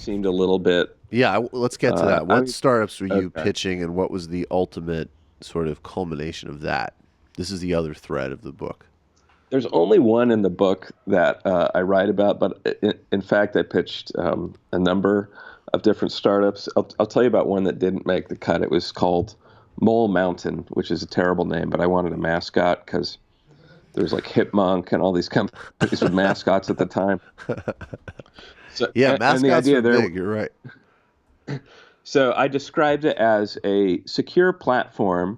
seemed a little bit. Yeah, let's get to that. I What mean, startups were you okay. pitching, and what was the ultimate sort of culmination of that? This is the other thread of the book. There's only one in the book that I write about, but in fact, I pitched a number of different startups. I'll tell you about one that didn't make the cut. It was called Mole Mountain, which is a terrible name, but I wanted a mascot because there was like Hipmunk and all these companies with mascots at the time. So, Yeah, and the mascots idea were there, big. You're right. so I described it as a secure platform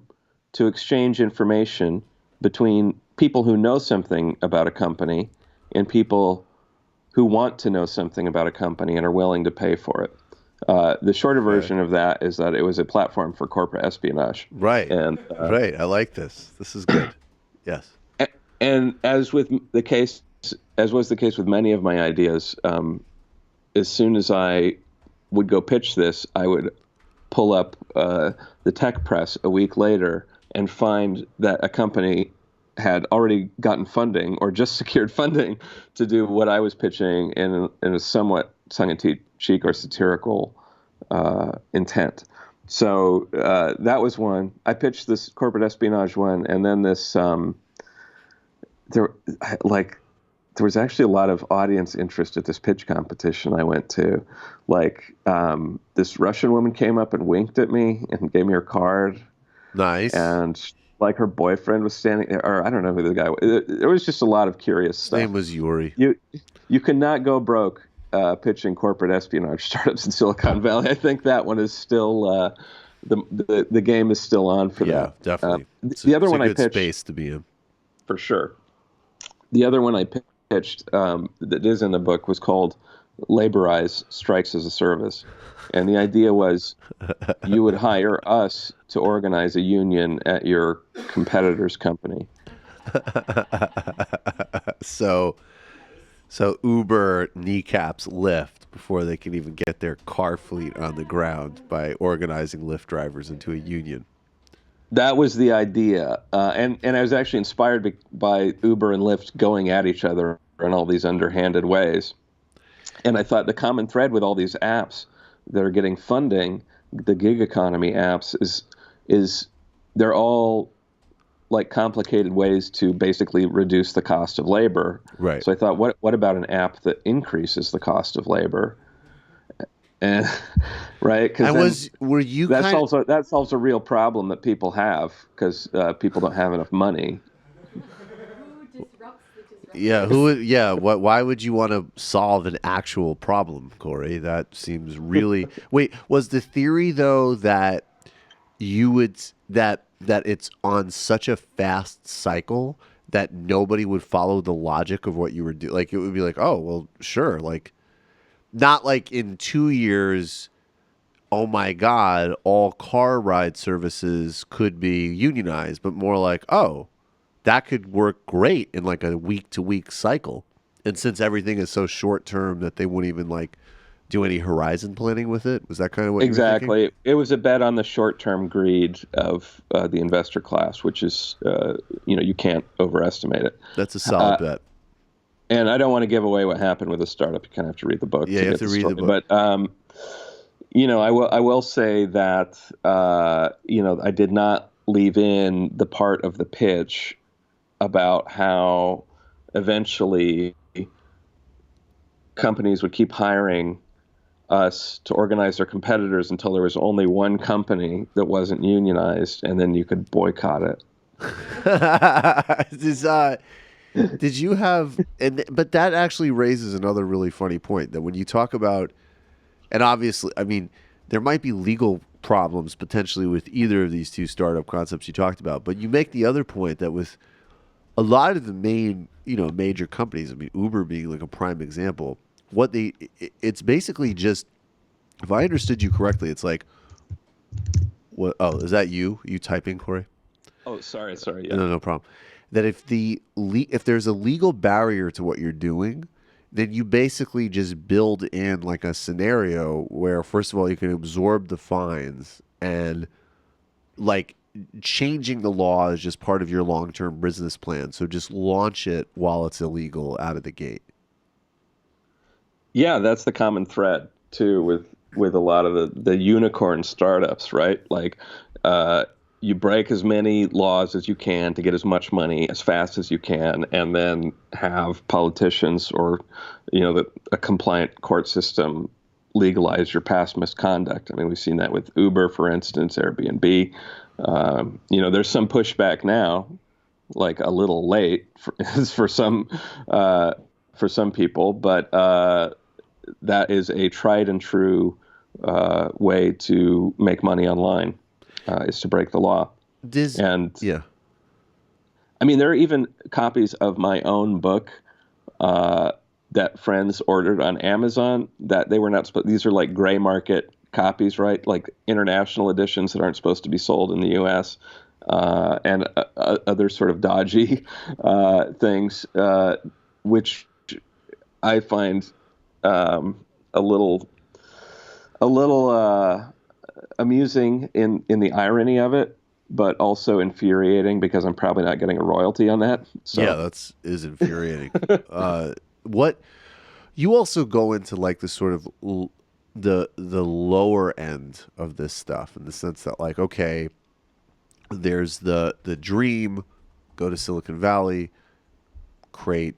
to exchange information between people who know something about a company and people who want to know something about a company and are willing to pay for it. The shorter Okay. version of that is that it was a platform for corporate espionage, Right. and Right. I like this. This is good. Yes. and as was the case with many of my ideas, as soon as I would go pitch this, I would pull up the tech press a week later and find that a company had already gotten funding or just secured funding to do what I was pitching in a somewhat tongue-in-cheek or satirical intent. So that was one. I pitched this corporate espionage one, and then this there like there was actually a lot of audience interest at this pitch competition I went to. Like this Russian woman came up and winked at me and gave me her card, Nice. and like her boyfriend was standing there, or I don't know who the guy was. There was just a lot of curious His name stuff. was Yuri. You cannot go broke pitching corporate espionage startups in Silicon Valley. I think that one is still the game is still on for Yeah, that. definitely. The other It's a one I good pitched space to be in. for sure. The other one I pitched that is in the book was called Legalize Strikes as a Service. And the idea was you would hire us to organize a union at your competitor's company. so so Uber kneecaps Lyft before they can even get their car fleet on the ground by organizing Lyft drivers into a union. That was the idea. And I was actually inspired by Uber and Lyft going at each other in all these underhanded ways. And I thought the common thread with all these apps that are getting funding, the gig economy apps, is they're all like complicated ways to basically reduce the cost of labor. Right. So I thought, what about an app that increases the cost of labor? And right, because And then were you kind of that solves a real problem that people have because people don't have enough money. Who disrupts the yeah, disruptors? why would you want to solve an actual problem, Corey? That seems really Wait, was the theory though that you would that it's on such a fast cycle that nobody would follow the logic of what you were doing? Like it would be like, "Oh, well, sure." Like not like in 2 years, oh my God, all car ride services could be unionized, but more like, oh, that could work great in like a week to week cycle. And since everything is so short term that they wouldn't even like do any horizon planning with it, was that kind of what you were thinking? Exactly. It was a bet on the short-term greed of the investor class, which is, you can't overestimate it. That's a solid bet. And I don't want to give away what happened with the startup. You kind of have to read the book Yeah, to you have get to the read the story. book. But I will say that I did not leave in the part of the pitch about how eventually companies would keep hiring us to organize their competitors until there was only one company that wasn't unionized, and then you could boycott it. Is, did you have but that actually raises another really funny point that when you talk about, and obviously I mean there might be legal problems potentially with either of these two startup concepts you talked about, but you make the other point that with a lot of the main major companies, I mean Uber being like a prime example, it's basically just, if I understood you correctly, it's like, what? Oh, is that you typing, Corey? Oh, sorry, yeah. No, no problem. That if there's a legal barrier to what you're doing, then you basically just build in like a scenario where, first of all, you can absorb the fines, and like changing the law is just part of your long-term business plan. So just launch it while it's illegal out of the gate. Yeah, that's the common thread. too with a lot of the unicorn startups, right? Like you break as many laws as you can to get as much money as fast as you can, and then have politicians or a compliant court system legalize your past misconduct. I mean, we've seen that with Uber, for instance, Airbnb. There's some pushback now, like a little late for some people, but that is a tried and true way to make money online, is to break the law. Yeah. I mean, there are even copies of my own book that friends ordered on Amazon that they were not supposed. These are like gray market copies, right? Like international editions that aren't supposed to be sold in the U.S. And other sort of dodgy things, which I find a little amusing in the irony of it, but also infuriating because I'm probably not getting a royalty on that. So. Yeah, is infuriating. What you also go into like the sort of the lower end of this stuff, in the sense that, like, okay, there's the dream, go to Silicon Valley, create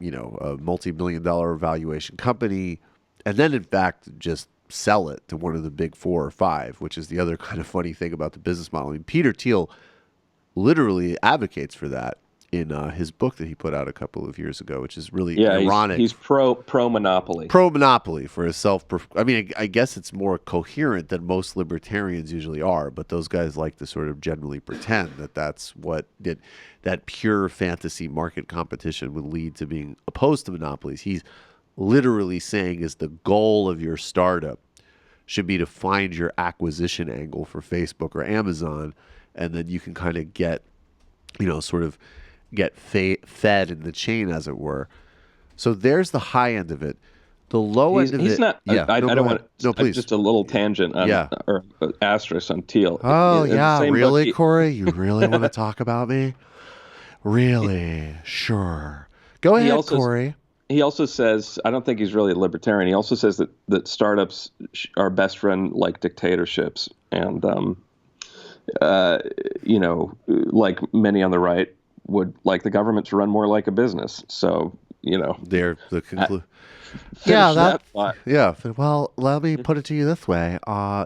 a multi-billion-dollar valuation company, and then in fact just sell it to one of the big 4 or 5, which is the other kind of funny thing about the business model. I mean, Peter Thiel literally advocates for that in his book that he put out a couple of years ago, which is really ironic. He's pro monopoly. Pro monopoly for his I mean, I guess it's more coherent than most libertarians usually are, but those guys like to sort of generally pretend that that's what that pure fantasy market competition would lead to being opposed to monopolies. He's literally saying is the goal of your startup should be to find your acquisition angle for Facebook or Amazon, and then you can kind of get, sort of get fed in the chain, as it were. So there's the high end of it. The low end of it. He's not. Yeah, I don't want. No, please. Just a little tangent on, or asterisk on Thiel. Oh yeah, really, Corey? You really want to talk about me? Really? Sure. Go ahead, Corey. He also says, I don't think he's really a libertarian. He also says that startups are best friend like dictatorships, and like many on the right would like the government to run more like a business. So they're the conclusion. Yeah, yeah. Well, let me put it to you this way: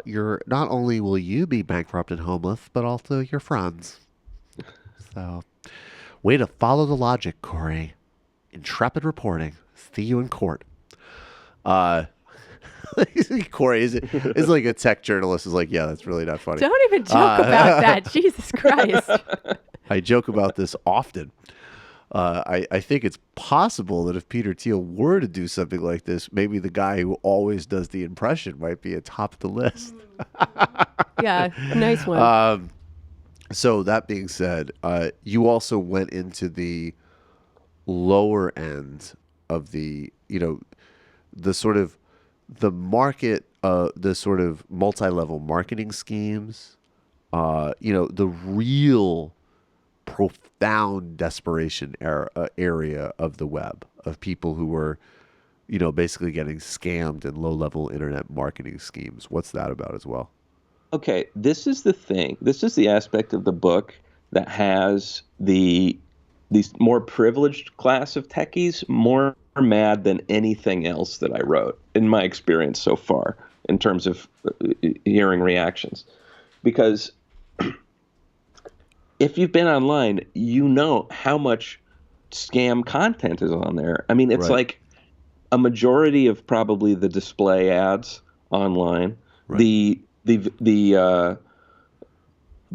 you're not only will you be bankrupt and homeless, but also your friends. So, way to follow the logic, Corey. Intrepid reporting. See you in court. Corey is like a tech journalist. Is like, yeah, that's really not funny. Don't even joke about that. Jesus Christ. I joke about this often. I think it's possible that if Peter Thiel were to do something like this, maybe the guy who always does the impression might be atop the list. Yeah, nice one. So that being said, you also went into the lower end of the, the sort of the market, the sort of multi-level marketing schemes, the real profound desperation area of the web, of people who were, basically getting scammed in low-level internet marketing schemes. What's that about as well? Okay, this is the thing. This is the aspect of the book that has these more privileged class of techies more mad than anything else that I wrote, in my experience so far, in terms of hearing reactions. Because if you've been online, you know how much scam content is on there. I mean, it's like a majority of probably the display ads online, the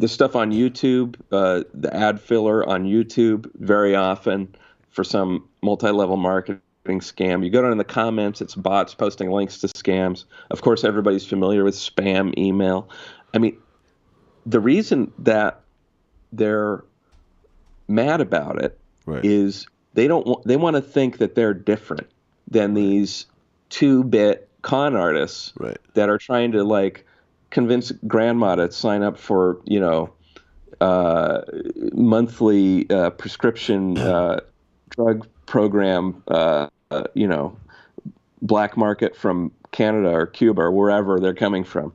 stuff on YouTube, the ad filler on YouTube, very often for some multi-level marketing scam. You go down in the comments, it's bots posting links to scams. Of course, everybody's familiar with spam email. I mean, the reason that they're mad about it is they want to think that they're different than these 2-bit con artists that are trying to like convince grandma to sign up for monthly prescription drug program black market from Canada or Cuba or wherever they're coming from,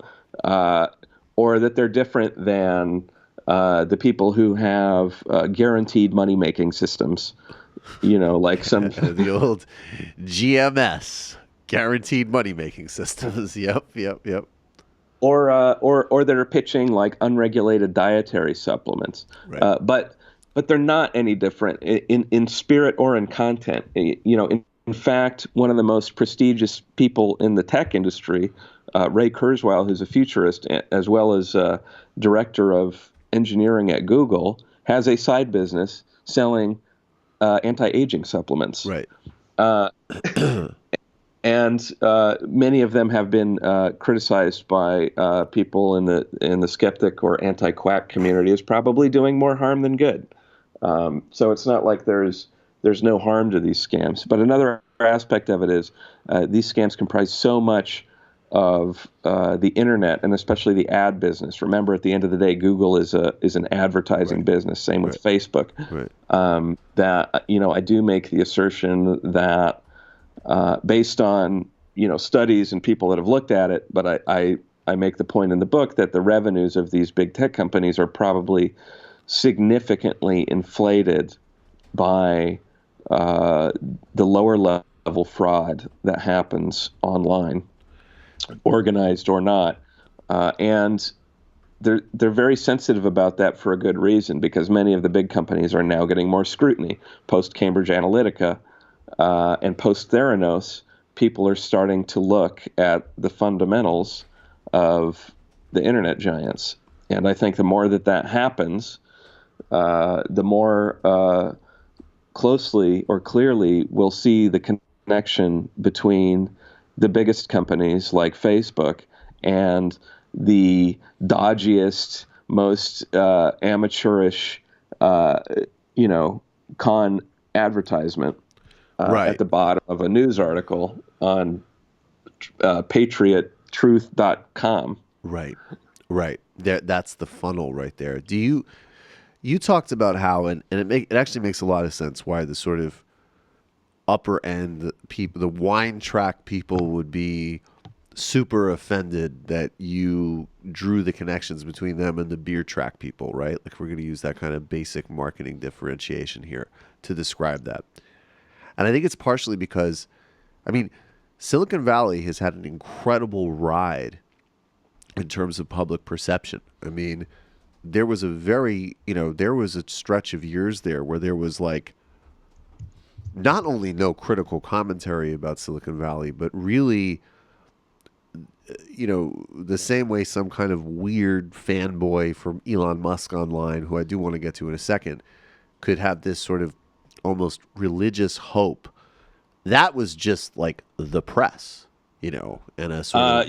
or that they're different than the people who have guaranteed money-making systems. Like some The old GMS, guaranteed money making systems. Yep. or that are pitching like unregulated dietary supplements. Right. But they're not any different in spirit or in content. In fact, one of the most prestigious people in the tech industry, Ray Kurzweil, who's a futurist as well as director of engineering at Google, has a side business selling anti-aging supplements. Right. And many of them have been criticized by people in the skeptic or anti-quack community as probably doing more harm than good. So it's not like there's no harm to these scams. But another aspect of it is these scams comprise so much of the internet, and especially the ad business. Remember, at the end of the day, Google is an advertising business. Same with Facebook. Right. That I do make the assertion that based on studies and people that have looked at it, but I make the point in the book that the revenues of these big tech companies are probably significantly inflated by the lower level fraud that happens online, organized or not, and they're very sensitive about that for a good reason, because many of the big companies are now getting more scrutiny. Post Cambridge Analytica and post Theranos, people are starting to look at the fundamentals of the internet giants, and I think the more that happens, the more closely or clearly we'll see the connection between the biggest companies like Facebook and the dodgiest, most amateurish, con advertisement at the bottom of a news article on patriottruth.com. Right. That's the funnel right there. You talked about how, and it actually makes a lot of sense why the sort of upper end people, the wine track people, would be super offended that you drew the connections between them and the beer track people, right? Like, we're going to use that kind of basic marketing differentiation here to describe that. And I think it's partially because, Silicon Valley has had an incredible ride in terms of public perception. There was there was a stretch of years there where there was like not only no critical commentary about Silicon Valley, but really, the same way some kind of weird fanboy from Elon Musk online, who I do want to get to in a second, could have this sort of almost religious hope. That was just like the press, and a sort of...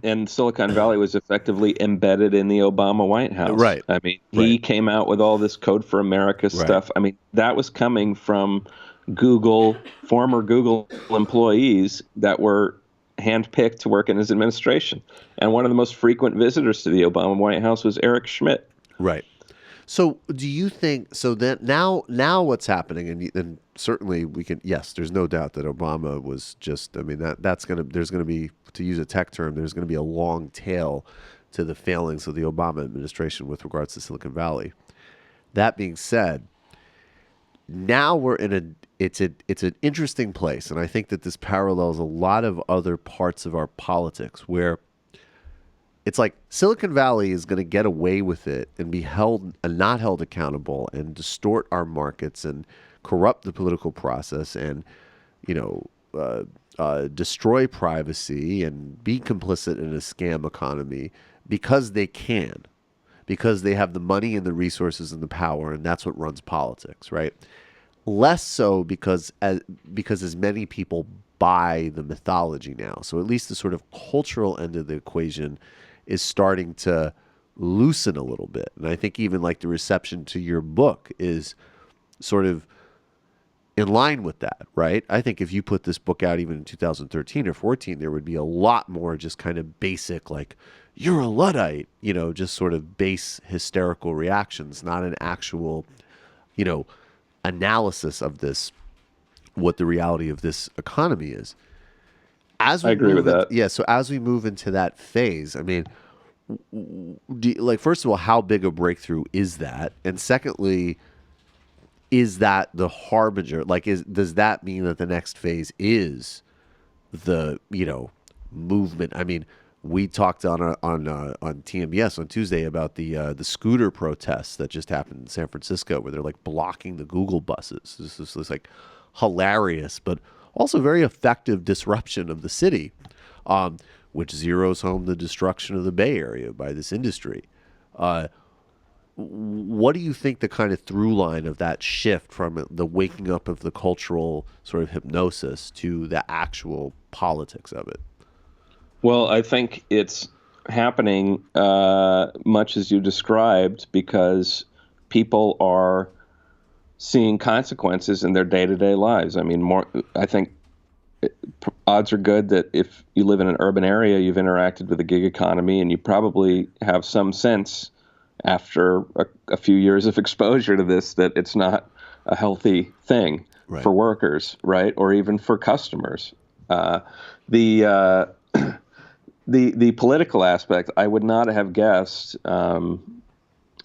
and Silicon Valley was effectively embedded in the Obama White House. Right. He came out with all this Code for America stuff. That was coming from former Google employees that were handpicked to work in his administration. And one of the most frequent visitors to the Obama White House was Eric Schmidt. Right. So do you think, so that now what's happening, and certainly we can, yes, there's no doubt that Obama was just, there's going to be, to use a tech term, there's going to be a long tail to the failings of the Obama administration with regards to Silicon Valley. That being said, now we're in it's an interesting place, and I think that this parallels a lot of other parts of our politics where it's like Silicon Valley is going to get away with it and be held and not held accountable and distort our markets and corrupt the political process and, destroy privacy and be complicit in a scam economy because they can, because they have the money and the resources and the power, and that's what runs politics, right? Less so because as many people buy the mythology now. So at least the sort of cultural end of the equation is starting to loosen a little bit. And I think even like the reception to your book is sort of in line with that, right? I think if you put this book out even in 2013 or 14, there would be a lot more just kind of basic, like, you're a Luddite, just sort of base hysterical reactions, not an actual, analysis of this, what the reality of this economy is. as I we agree with move that. so as we move into that phase, I mean, like, first of all, how big a breakthrough is that? And secondly, is that the harbinger? Like, does that mean that the next phase is the movement? I mean, we talked on TMBS on Tuesday about the scooter protests that just happened in San Francisco, where they're like blocking the Google buses. This is like hilarious, but also very effective disruption of the city, which zeroes home the destruction of the Bay Area by this industry. What do you think the kind of through line of that shift from the waking up of the cultural sort of hypnosis to the actual politics of it? Well, I think it's happening much as you described, because people are seeing consequences in their day-to-day lives. I mean, I think odds are good that if you live in an urban area, you've interacted with the gig economy, and you probably have some sense after a few years of exposure to this that it's not a healthy thing for workers, right? Or even for customers. The political aspect, I would not have guessed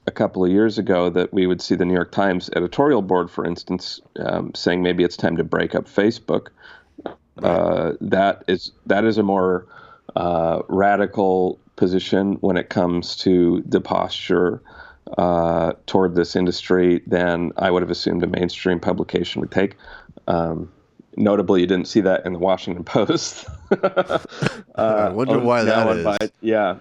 a couple of years ago that we would see the New York Times editorial board, for instance, saying maybe it's time to break up Facebook. That is a more radical position when it comes to the posture toward this industry than I would have assumed a mainstream publication would take. Notably, you didn't see that in the Washington Post. I wonder why that is. Yeah.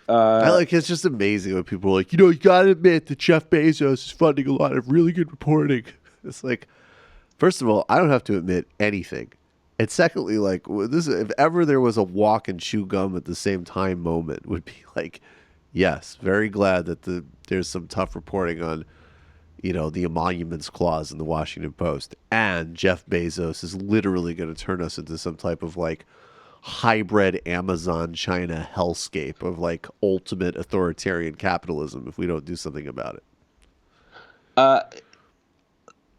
It's just amazing when people are like, you gotta admit that Jeff Bezos is funding a lot of really good reporting. It's like, first of all, I don't have to admit anything. And secondly, like, if ever there was a walk and chew gum at the same time moment, would be like, yes, very glad that there's some tough reporting on, the emoluments clause in the Washington Post. And Jeff Bezos is literally going to turn us into some type of like hybrid Amazon China hellscape of like ultimate authoritarian capitalism if we don't do something about it.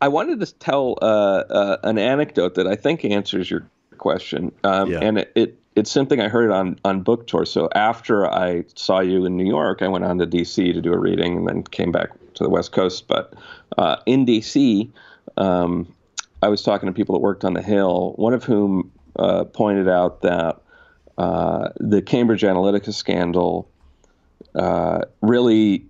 I wanted to tell an anecdote that I think answers your question, and it's something I heard on book tour. So after I saw you in New York, I went on to D.C. to do a reading, and then came back to the West Coast. But in D.C., I was talking to people that worked on the Hill, one of whom pointed out that the Cambridge Analytica scandal really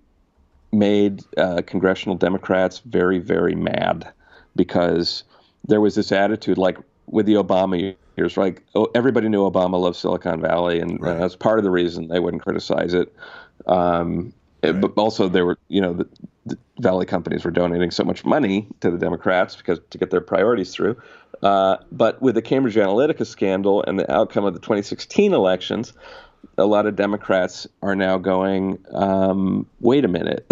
made congressional Democrats very, very mad, because there was this attitude, like with the Obama years, right? Everybody knew Obama loved Silicon Valley, and that's part of the reason they wouldn't criticize it. But also there were, the Valley companies were donating so much money to the Democrats to get their priorities through. But with the Cambridge Analytica scandal and the outcome of the 2016 elections, a lot of Democrats are now going, wait a minute.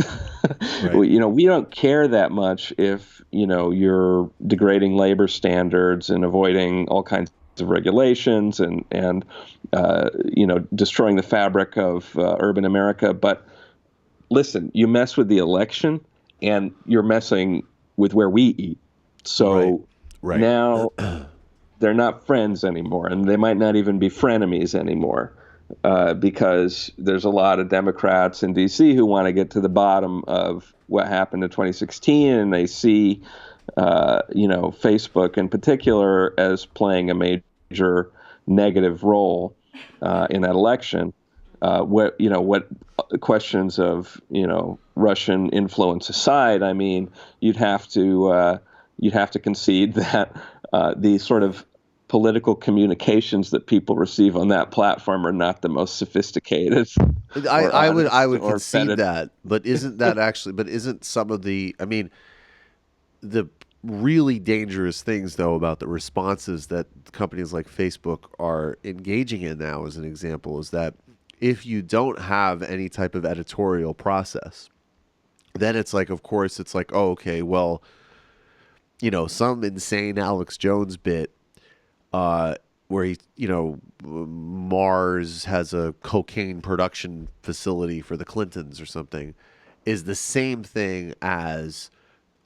We don't care that much if, you're degrading labor standards and avoiding all kinds of regulations and destroying the fabric of urban America. But listen, you mess with the election and you're messing with where we eat. So now they're not friends anymore, and they might not even be frenemies anymore. Because there's a lot of Democrats in D.C. who want to get to the bottom of what happened in 2016, and they see, Facebook in particular as playing a major negative role in that election. What questions of Russian influence aside, I mean, you'd have to concede that the sort of political communications that people receive on that platform are not the most sophisticated. I would concede that, but isn't some of the really dangerous things though about the responses that companies like Facebook are engaging in now, as an example, is that if you don't have any type of editorial process, then it's like, of course, it's like, oh, okay, well, some insane Alex Jones bit where he, Mars has a cocaine production facility for the Clintons or something, is the same thing as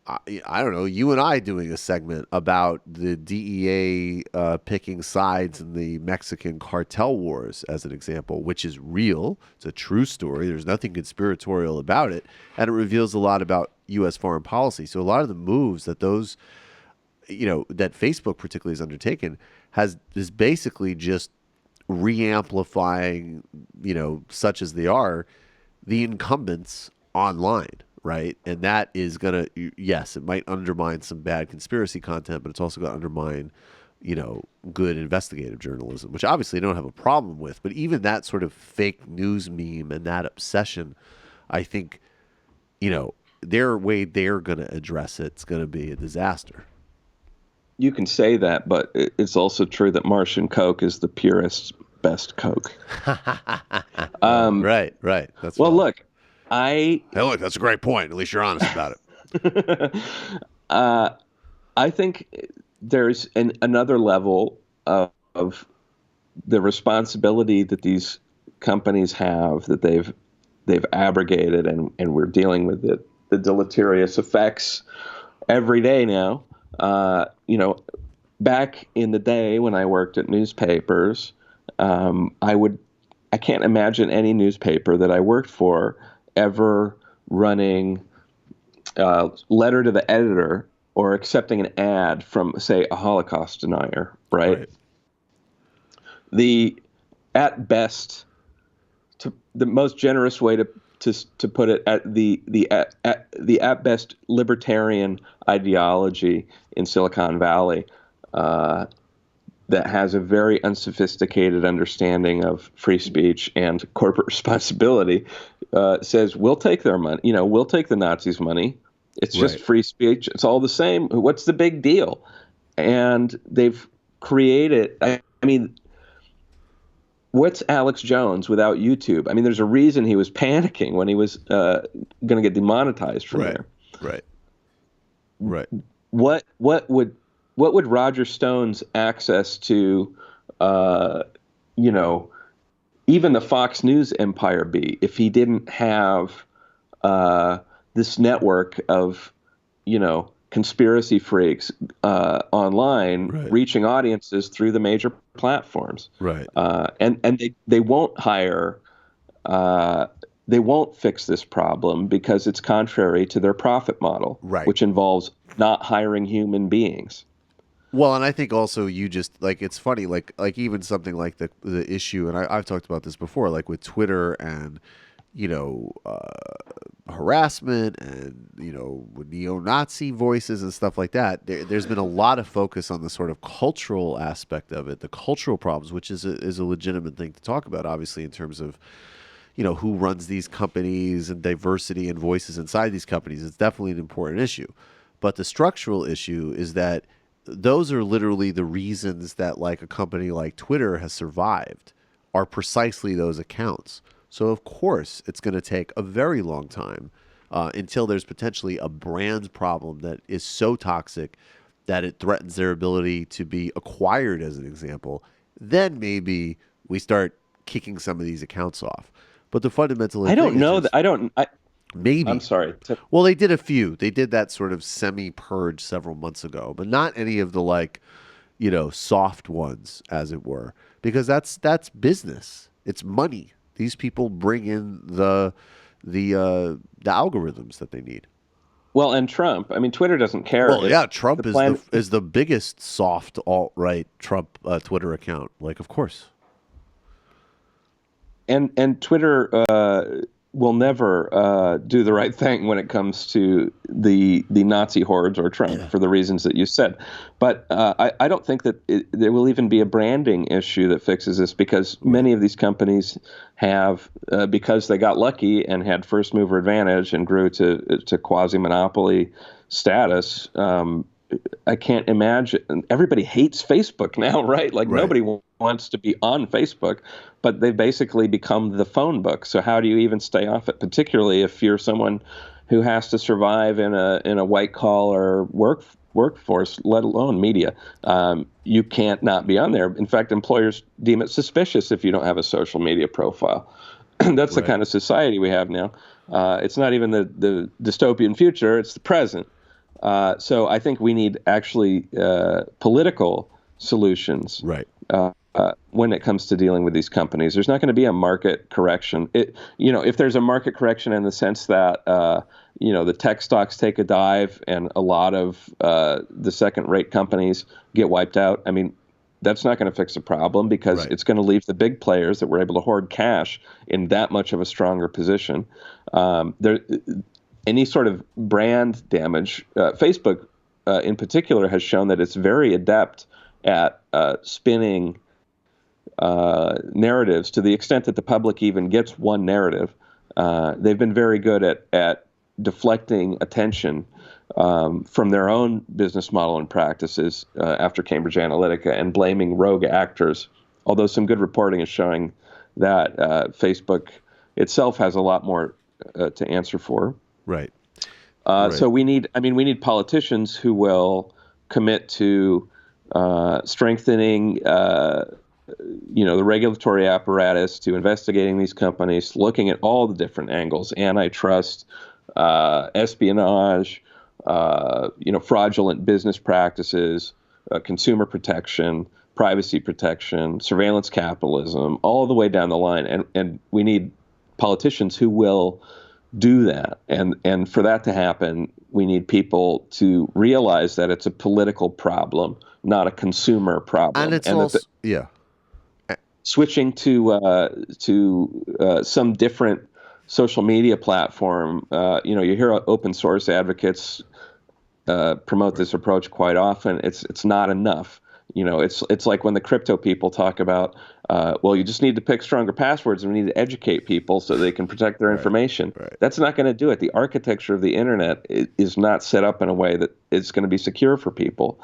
I don't know, you and I doing a segment about the DEA picking sides in the Mexican cartel wars as an example, which is real. It's a true story. There's nothing conspiratorial about it. And it reveals a lot about U.S. foreign policy. So a lot of the moves that those, that Facebook particularly has undertaken is basically just re-amplifying, such as they are, the incumbents online. Right. And that is going to, yes, it might undermine some bad conspiracy content, but it's also going to undermine, good investigative journalism, which obviously I don't have a problem with. But even that sort of fake news meme and that obsession, I think, their way they're going to address it's going to be a disaster. You can say that, but it's also true that Martian Coke is the purest, best Coke. Right. That's well, fine. Look. Hey, look, that's a great point. At least you're honest about it. I think there's another level of the responsibility that these companies have that they've abrogated, and we're dealing with the deleterious effects every day now. Back in the day when I worked at newspapers, I can't imagine any newspaper that I worked for ever running letter to the editor or accepting an ad from, say, a Holocaust denier, right? The most generous way to put it, the at best libertarian ideology in Silicon Valley that has a very unsophisticated understanding of free speech and corporate responsibility, says we'll take their money. We'll take the Nazis' money. It's just free speech. It's all the same. What's the big deal? And they've created. I mean, what's Alex Jones without YouTube? I mean, there's a reason he was panicking when he was going to get demonetized from there. Right. What would Roger Stone's access to, even the Fox News empire be if he didn't have this network of, conspiracy freaks online reaching audiences through the major platforms? Right. And they won't hire. They won't fix this problem because it's contrary to their profit model, which involves not hiring human beings. Well, and I think also you just it's funny, like even something like the issue, and I've talked about this before, like with Twitter and harassment and with neo-Nazi voices and stuff like that. There's been a lot of focus on the sort of cultural aspect of it, the cultural problems, which is a legitimate thing to talk about, obviously, in terms of who runs these companies and diversity and voices inside these companies. It's definitely an important issue, but the structural issue is that those are literally the reasons that a company like Twitter has survived, are precisely those accounts. So of course it's going to take a very long time until there's potentially a brand problem that is so toxic that it threatens their ability to be acquired, as an example. Then maybe we start kicking some of these accounts off. But the fundamental I don't know that maybe. I'm sorry. Well, they did a few. They did that sort of semi-purge several months ago, but not any of the soft ones, as it were, because that's business. It's money. These people bring in the algorithms that they need. Well, and Trump. I mean, Twitter doesn't care. Well, yeah, Trump is the biggest soft alt-right Trump Twitter account. Of course. And Twitter will never do the right thing when it comes to the Nazi hordes or Trump for the reasons that you said. But I don't think that there will even be a branding issue that fixes this, because many of these companies have, because they got lucky and had first mover advantage and grew to quasi-monopoly status. I can't imagine. Everybody hates Facebook now, right? Nobody wants to be on Facebook, but they've basically become the phone book. So how do you even stay off it, particularly if you're someone who has to survive in a white collar workforce, let alone media? You can't not be on there. In fact, employers deem it suspicious if you don't have a social media profile. That's the kind of society we have now. It's not even the dystopian future; it's the present. So I think we need actually political solutions. Right. When it comes to dealing with these companies, there's not going to be a market correction. If there's a market correction in the sense that, the tech stocks take a dive and a lot of the second-rate companies get wiped out, I mean, that's not going to fix the problem because it's going to leave the big players that were able to hoard cash in that much of a stronger position. Any sort of brand damage, Facebook in particular has shown that it's very adept at spinning narratives to the extent that the public even gets one narrative. They've been very good at deflecting attention from their own business model and practices after Cambridge Analytica and blaming rogue actors, although some good reporting is showing that Facebook itself has a lot more to answer for. Right. So we need politicians who will commit to strengthening the regulatory apparatus, to investigating these companies, looking at all the different angles: antitrust, espionage, fraudulent business practices, consumer protection, privacy protection, surveillance capitalism, all the way down the line. And we need politicians who will do that. And for that to happen, we need people to realize that it's a political problem, not a consumer problem. And it's also, switching to some different social media platform. You hear open source advocates promote this approach quite often. It's not enough. It's like when the crypto people talk about, you just need to pick stronger passwords and we need to educate people so they can protect their information. Right. That's not going to do it. The architecture of the internet is not set up in a way that it's going to be secure for people.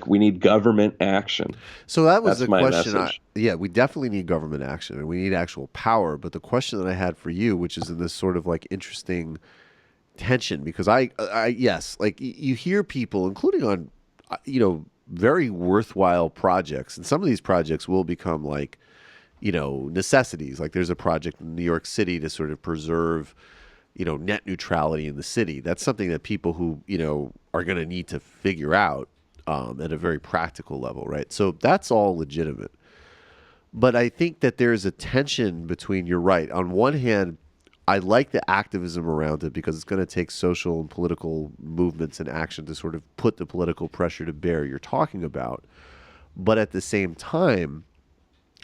We need government action. So that was the my question. message. We definitely need government action and we need actual power. But the question that I had for you, which is in this sort of interesting tension, because you hear people, including on, very worthwhile projects, and some of these projects will become necessities. Like there's a project in New York City to sort of preserve, net neutrality in the city. That's something that people who, are going to need to figure out at a very practical level, right? So that's all legitimate. But I think that there's a tension between, you're right, on one hand, I like the activism around it because it's going to take social and political movements and action to sort of put the political pressure to bear you're talking about. But at the same time,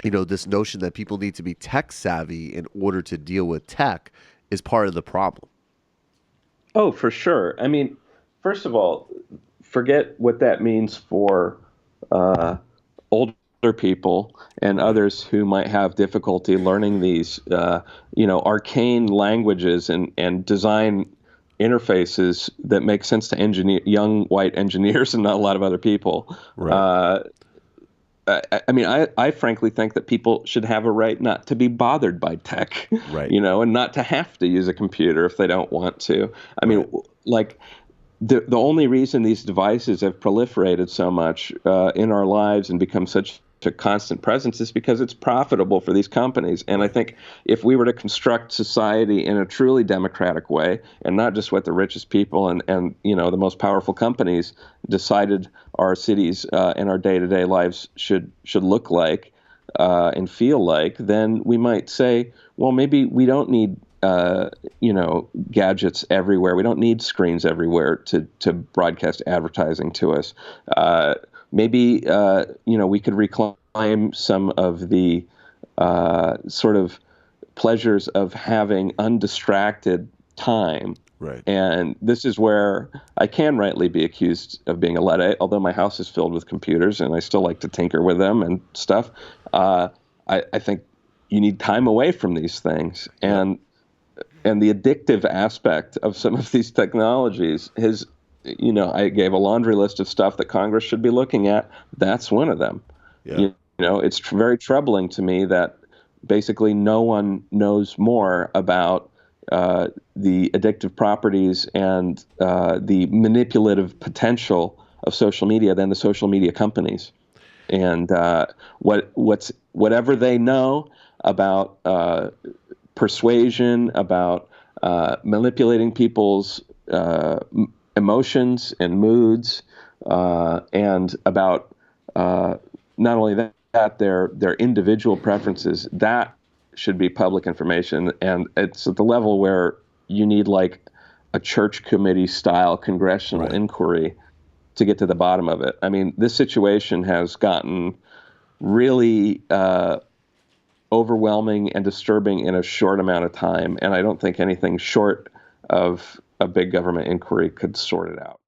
this notion that people need to be tech savvy in order to deal with tech is part of the problem. Oh, for sure. I mean, first of all, forget what that means for older people and others who might have difficulty learning these, arcane languages and design interfaces that make sense to young white engineers and not a lot of other people. Right. I frankly think that people should have a right not to be bothered by tech, right. And not to have to use a computer if they don't want to. The only reason these devices have proliferated so much in our lives and become such a constant presence is because it's profitable for these companies. And I think if we were to construct society in a truly democratic way, and not just what the richest people and the most powerful companies decided our cities and our day-to-day lives should look like and feel like, then we might say, well, maybe we don't need gadgets everywhere. We don't need screens everywhere to broadcast advertising to us. Maybe we could reclaim some of the sort of pleasures of having undistracted time. Right. And this is where I can rightly be accused of being a Luddite, although my house is filled with computers and I still like to tinker with them and stuff. I think you need time away from these things. And the addictive aspect of some of these technologies is, I gave a laundry list of stuff that Congress should be looking at. That's one of them. Yeah. It's very troubling to me that basically no one knows more about the addictive properties and the manipulative potential of social media than the social media companies. And whatever they know about persuasion, about manipulating people's emotions and moods, and about not only that, their individual preferences. That should be public information, and it's at the level where you need like a church committee style congressional inquiry to get to the bottom of it. I mean, this situation has gotten really overwhelming and disturbing in a short amount of time, and I don't think anything short of a big government inquiry could sort it out.